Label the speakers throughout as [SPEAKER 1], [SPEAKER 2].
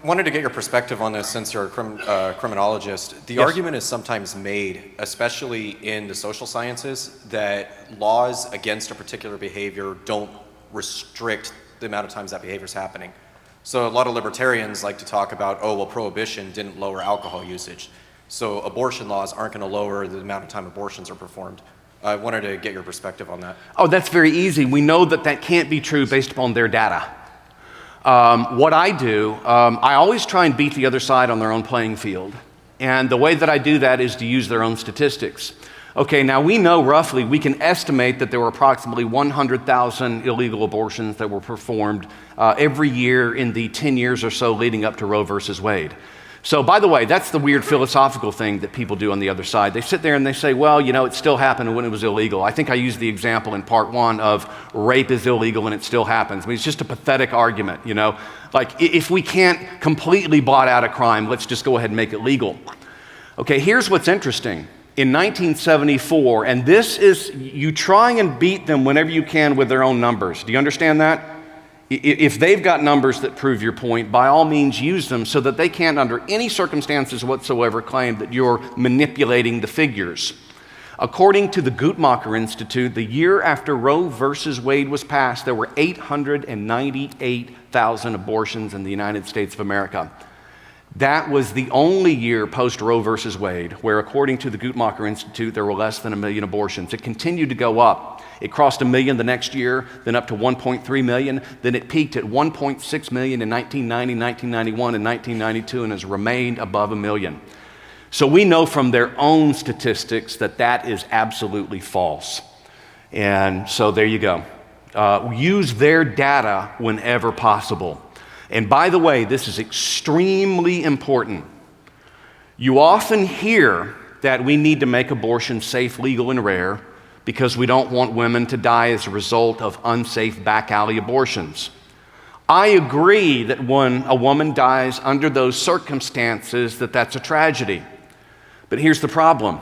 [SPEAKER 1] wanted to get your perspective on this since you're a criminologist. The
[SPEAKER 2] Yes.
[SPEAKER 1] argument is sometimes made, especially in the social sciences, that laws against a particular behavior don't restrict the amount of times that behavior is happening. So a lot of libertarians like to talk about, oh, well, prohibition didn't lower alcohol usage. So abortion laws aren't going to lower the amount of time abortions are performed. I wanted to get your perspective on that.
[SPEAKER 2] Oh, that's very easy. We know that that can't be true based upon their data. What I do, I always try and beat the other side on their own playing field. And the way that I do that is to use their own statistics. Okay, now we know roughly, we can estimate that there were approximately 100,000 illegal abortions that were performed every year in the 10 years or so leading up to Roe versus Wade. So, by the way, that's the weird philosophical thing that people do on the other side. They sit there and they say, well, you know, it still happened when it was illegal. I think I used the example in part one of rape is illegal and it still happens. I mean, it's just a pathetic argument, you know. Like, if we can't completely blot out a crime, let's just go ahead and make it legal. Okay, here's what's interesting. In 1974, and this is, you try and beat them whenever you can with their own numbers. Do you understand that? If they've got numbers that prove your point, by all means use them so that they can't under any circumstances whatsoever claim that you're manipulating the figures. According to the Guttmacher Institute, the year after Roe versus Wade was passed, there were 898,000 abortions in the United States of America. That was the only year post Roe versus Wade where, according to the Guttmacher Institute, there were less than 1 million abortions. It continued to go up. It crossed 1 million the next year, then up to 1.3 million. Then it peaked at 1.6 million in 1990, 1991, and 1992, and has remained above 1 million. So we know from their own statistics that that is absolutely false. And so there you go. Use their data whenever possible. And by the way, this is extremely important. You often hear that we need to make abortion safe, legal, and rare because we don't want women to die as a result of unsafe back alley abortions. I agree that when a woman dies under those circumstances, that's a tragedy. But here's the problem.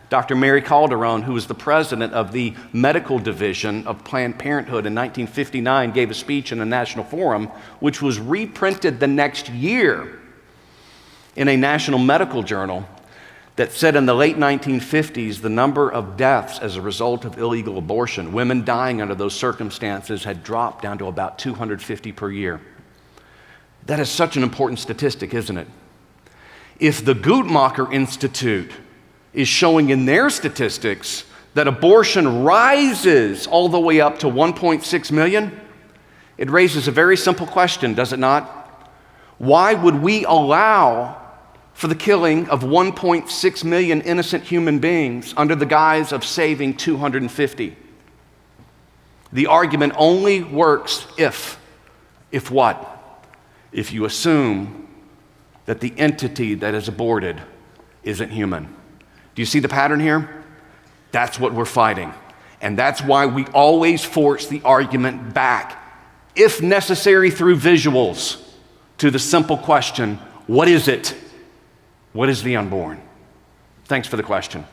[SPEAKER 2] Dr. Mary Calderon, who was the president of the medical division of Planned Parenthood in 1959, gave a speech in a national forum, which was reprinted the next year in a national medical journal, that said in the late 1950s, the number of deaths as a result of illegal abortion, women dying under those circumstances, had dropped down to about 250 per year. That is such an important statistic, isn't it? If the Guttmacher Institute is showing in their statistics that abortion rises all the way up to 1.6 million, it raises a very simple question, does it not? Why would we allow for the killing of 1.6 million innocent human beings under the guise of saving 250? The argument only works if what? If you assume that the entity that is aborted isn't human. Do you see the pattern here? That's what we're fighting. And that's why we always force the argument back, if necessary through visuals, to the simple question, what is it? What is the unborn? Thanks for the question.